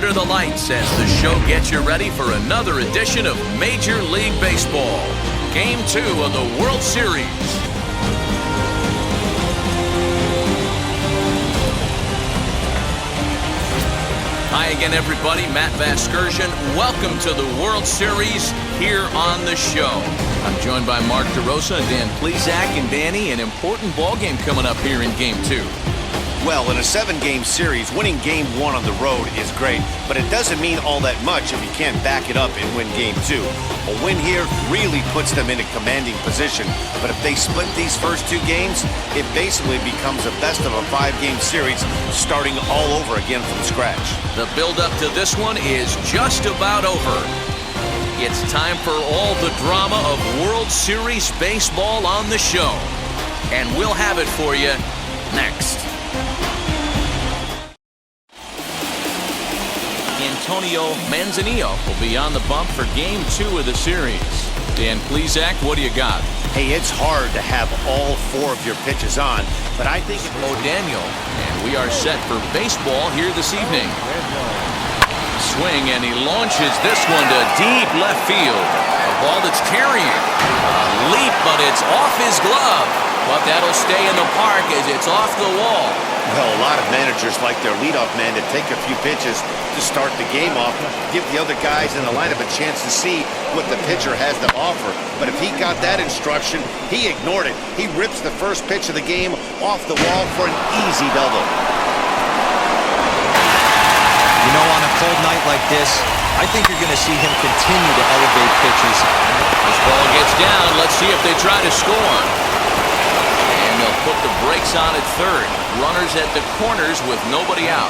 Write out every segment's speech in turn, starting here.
under the lights as the show gets you ready for another edition of Major League Baseball. Game 2 of the World Series. Hi again, everybody. Matt Vasgersian. Welcome to the World Series here on the show. I'm joined by Mark DeRosa, Dan Plesac, and Danny. An important ball game coming up here in Game 2. Well, in a 7-game series, winning Game 1 on the road is great, but it doesn't mean all that much if you can't back it up and win Game 2. A win here really puts them in a commanding position, but if they split these first 2 games, it basically becomes a best of a 5-game series, starting all over again from scratch. The build-up to this one is just about over. It's time for all the drama of World Series baseball on the show, and we'll have it for you next. Antonio Manzanillo will be on the bump for Game 2 of the series. Dan Plesac, what do you got? Hey, it's hard to have all 4 of your pitches on, but I think O'Daniel, and we are set for baseball here this evening. Swing, and he launches this one to deep left field. A ball that's carrying. A leap, but it's off his glove. But that'll stay in the park as it's off the wall. Well, a lot of managers like their leadoff man to take a few pitches to start the game off, give the other guys in the lineup a chance to see what the pitcher has to offer. But if he got that instruction, he ignored it. He rips the first pitch of the game off the wall for an easy double. You know, on a cold night like this, I think you're going to see him continue to elevate pitches. This ball gets down. Let's see if they try to score. They'll put the brakes on at third. Runners at the corners with nobody out.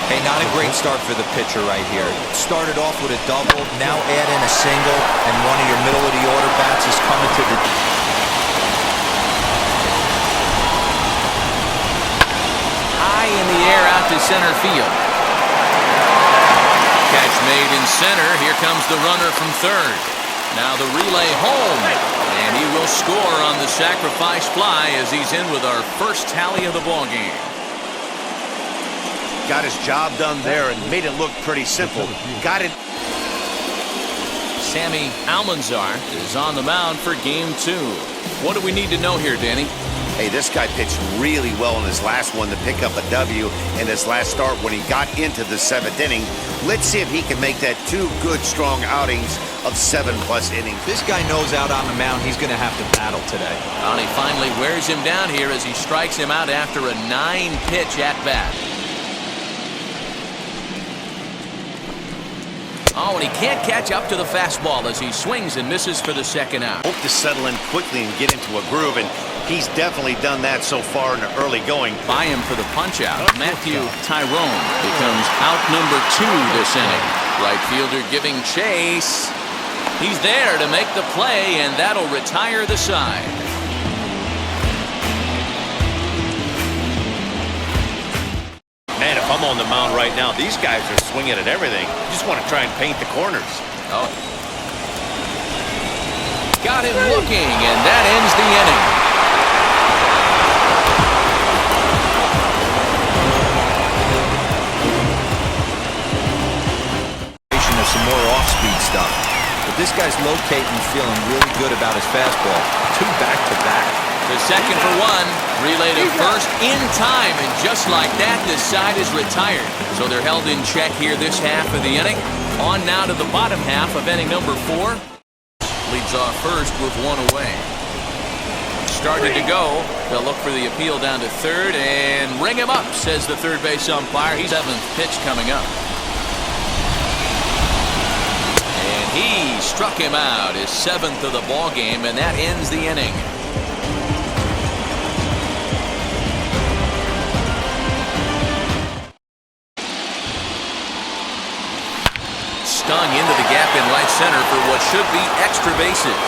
Hey, not a great start for the pitcher right here. Started off with a double, now add in a single, and one of your middle-of-the-order bats is coming to the... High in the air out to center field. Catch made in center. Here comes the runner from third. Now the relay home. And he will score on the sacrifice fly as he's in with our first tally of the ball game. Got his job done there and made it look pretty simple. Got it. Sammy Almanzar is on the mound for Game 2. What do we need to know here, Danny? Hey, this guy pitched really well in his last one to pick up a W in his last start when he got into the 7th inning. Let's see if he can make that 2 good, strong outings of 7+ innings. This guy knows out on the mound he's going to have to battle today. And he finally wears him down here as he strikes him out after a 9-pitch at-bat. Oh, and he can't catch up to the fastball as he swings and misses for the second out. Hope to settle in quickly and get into a groove, and he's definitely done that so far in the early going. By him for the punch-out. Matthew Tyrone becomes out number 2 this inning. Right fielder giving chase. He's there to make the play, and that'll retire the side. Man, if I'm on the mound right now, these guys are swinging at everything. You just want to try and paint the corners. Oh. Got him looking, and that ends the inning. Of some more off-speed stuff. But this guy's locating and feeling really good about his fastball. 2 back-to-back. The second for 1, relay to first in time, and just like that, this side is retired. So they're held in check here this half of the inning. On now to the bottom half of inning number 4. Leads off first with 1 away. Started to go. They'll look for the appeal down to third and ring him up, says the third base umpire. He's 7th pitch coming up. And he struck him out, his 7th of the ball game, and that ends the inning. Stung into the gap in right center for what should be extra bases.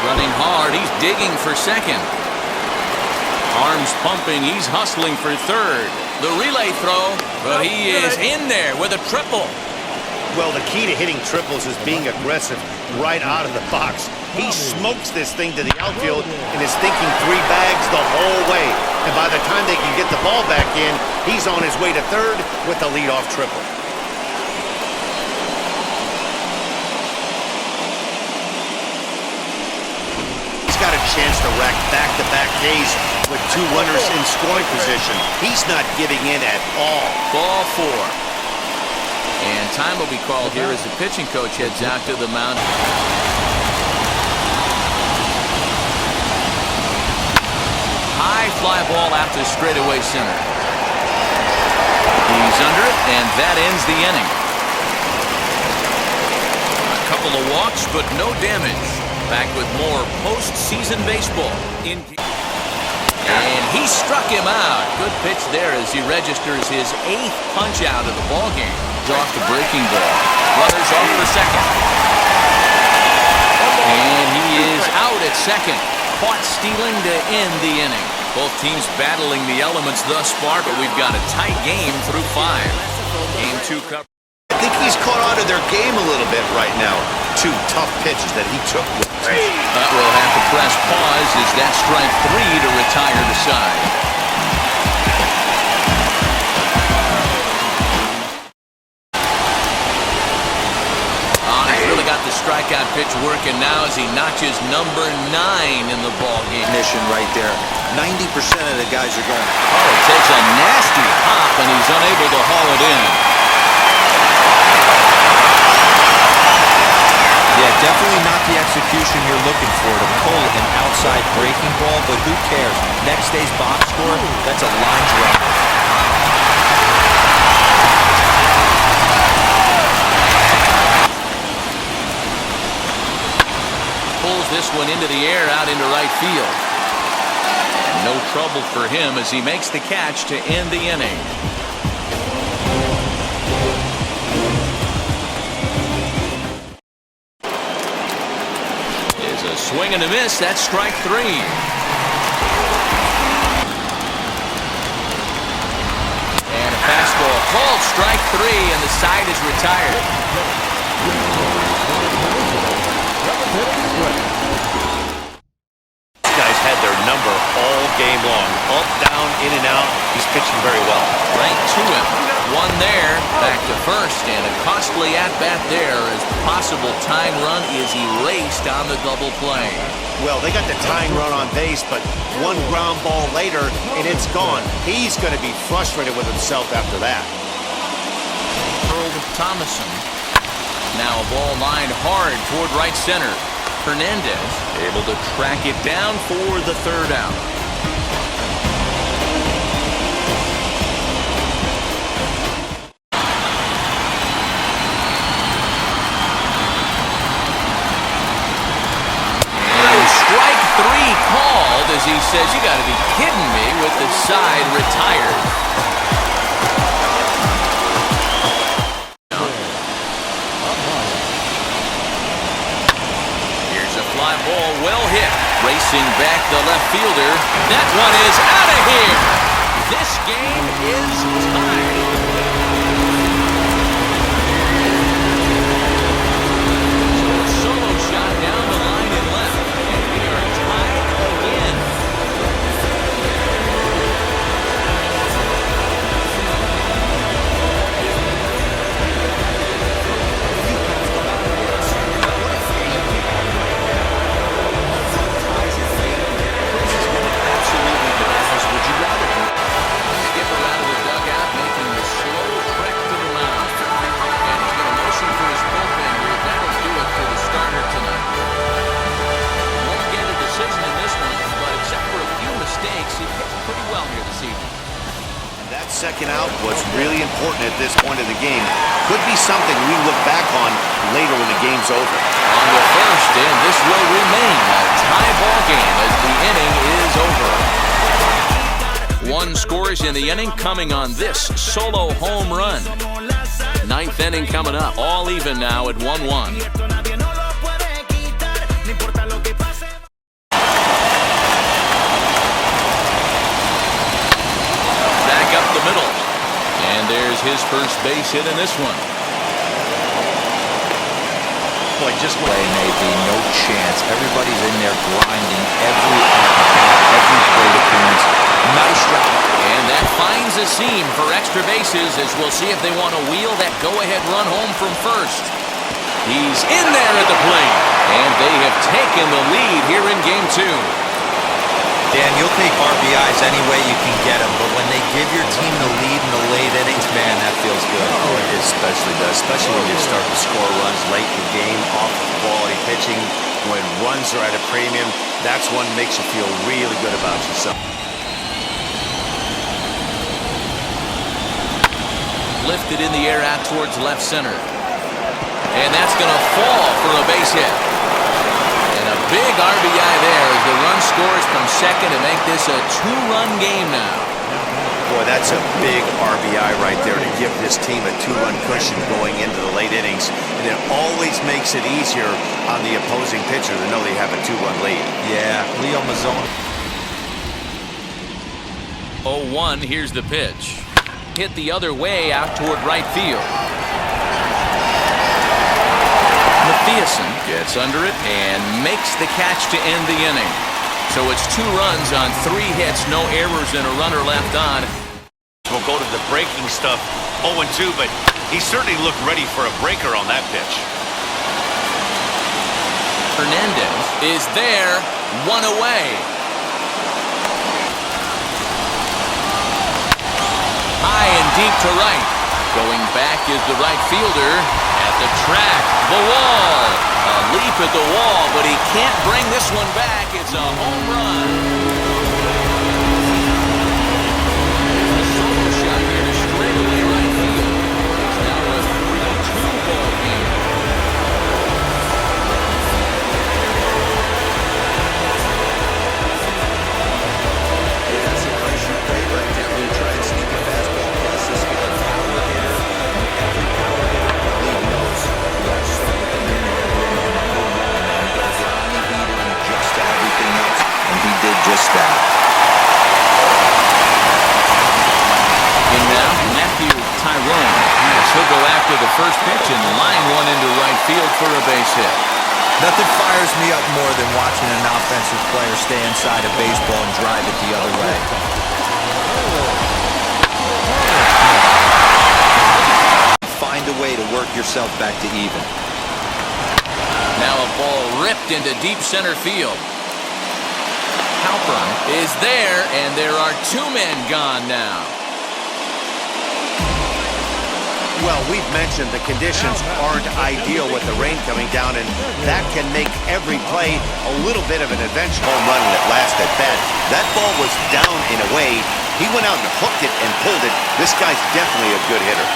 Running hard, he's digging for second. Arms pumping, he's hustling for third. The relay throw, but he is in there with a triple. Well, the key to hitting triples is being aggressive right out of the box. He smokes this thing to the outfield and is thinking 3 bags the whole way. And by the time they can get the ball back in, he's on his way to third with the leadoff triple. got a chance to rack back-to-back days with 2 runners in scoring position. He's not giving in at all. Ball 4. And time will be called here as the pitching coach heads out to the mound. High fly ball out to straightaway center. He's under it, and that ends the inning. A couple of walks, but no damage. Back with more postseason baseball. And he struck him out. Good pitch there as he registers his 8th punch out of the ballgame. Off the breaking ball. Runners off for second. And he is out at second. Caught stealing to end the inning. Both teams battling the elements thus far, but we've got a tight game through 5. Game 2 cover. I think he's caught on to their game a little bit right now. 2 tough pitches that he took. But we'll have to press pause as that strike 3 to retire the side. He's really got the strikeout pitch working now as he notches number 9 in the ballgame. Mission right there. 90% of the guys are going. Oh, it takes a nasty hop, and he's unable to haul it in. Yeah, definitely not the execution you're looking for to pull an outside breaking ball, but who cares? Next day's box score, that's a line drive. Pulls this one into the air out into right field. And no trouble for him as he makes the catch to end the inning. Is a swing and a miss. That's strike 3. And a fastball called strike 3, and the side is retired. These guys had their number all game long. Up, down, in and out. He's pitching very well. Right to him. One there. Back to first. And a costly at-bat there as possible tying run is erased on the double play. Well, they got the tying run on base, but one ground ball later, and it's gone. He's going to be frustrated with himself after that. Earl Thomason. Now a ball lined hard toward right center. Hernandez able to track it down for the 3rd out. And strike 3 called as he says, "You got to be kidding me," with the side retired. Fly ball well hit. Racing back the left fielder. That one is out of here. This game is tied. So a solo shot down the line and left. And we are tied again. Second out was really important at this point of the game. Could be something we look back on later when the game's over. On the first, and this will remain a tie ball game as the inning is over. 1 scores in the inning coming on this solo home run. 9th inning coming up. All even now at 1-1. Up the middle, and there's his first base hit in this one. Boy, just play maybe no chance. Everybody's in there grinding every at-bat, every plate appearance. Nice job. And that finds a seam for extra bases as we'll see if they want to wheel that go-ahead run home from first. He's in there at the plate. And they have taken the lead here in game 2. Dan, you'll take RBIs any way you can get them, but when they give your team the lead in the late innings, man, that feels good. Oh, it especially does, especially when you start to score runs late in the game off of quality pitching. When runs are at a premium, that's one that makes you feel really good about yourself. Lifted in the air out towards left center. And that's going to fall for a base hit. And a big RBI there as the run scores from second to make this a 2-run game now. Boy, that's a big RBI right there to give this team a 2-run cushion going into the late innings. And it always makes it easier on the opposing pitcher to know they have a 2-run lead. Yeah, Leo Mazzone. 0-1, here's the pitch. Hit the other way out toward right field. Mathiasen gets under it and makes the catch to end the inning. So it's 2 runs on 3 hits, no errors, and a runner left on. We'll go to the breaking stuff, 0-2, but he certainly looked ready for a breaker on that pitch. Hernandez is there, 1 away. High and deep to right. Going back is the right fielder at the track, the wall. A leap at the wall, but he can't bring this one back. It's a home run. A solo shot here to straightaway right field. It's now a 3-2 ball game. That's a great shot right there. He tried to sneak a fastball across this guy. Power hitter. Every power hitter in the league knows you got to start with the number 1 and goes on the beater and adjust to everything else. And he did just that. In now, Matthew Tyrone. Yes, he'll go after the first pitch and line one into right field for a base hit. Nothing fires me up more than watching an offensive player stay inside a baseball and drive it the other way. Find a way to work yourself back to even. Now a ball ripped into deep center field. Halpern is there, and there are 2 men gone now. Well, we've mentioned the conditions aren't ideal with the rain coming down, and that can make every play a little bit of an adventure. Home run at last at bat. That ball was down in a way. He went out and hooked it and pulled it. This guy's definitely a good hitter.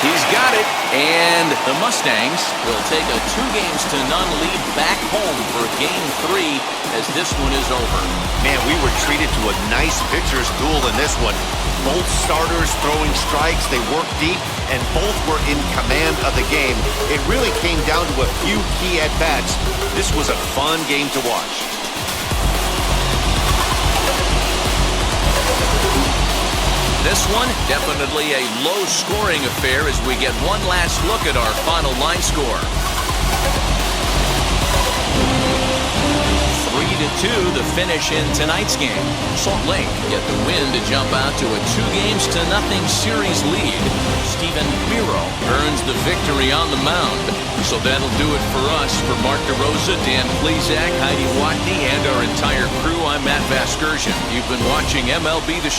He's got it, and the Mustangs will take a 2-0 lead back home for game 3 as this one is over. Man, we were treated to a nice pitcher's duel in this one. Both starters throwing strikes, they worked deep, and both were in command of the game. It really came down to a few key at-bats. This was a fun game to watch. This one, definitely a low-scoring affair as we get one last look at our final line score. 3-2, the finish in tonight's game. Salt Lake get the win to jump out to a 2-0 series lead. Steven Miro earns the victory on the mound. So that'll do it for us. For Mark DeRosa, Dan Plesac, Heidi Watney, and our entire crew, I'm Matt Vasgersian. You've been watching MLB The Show.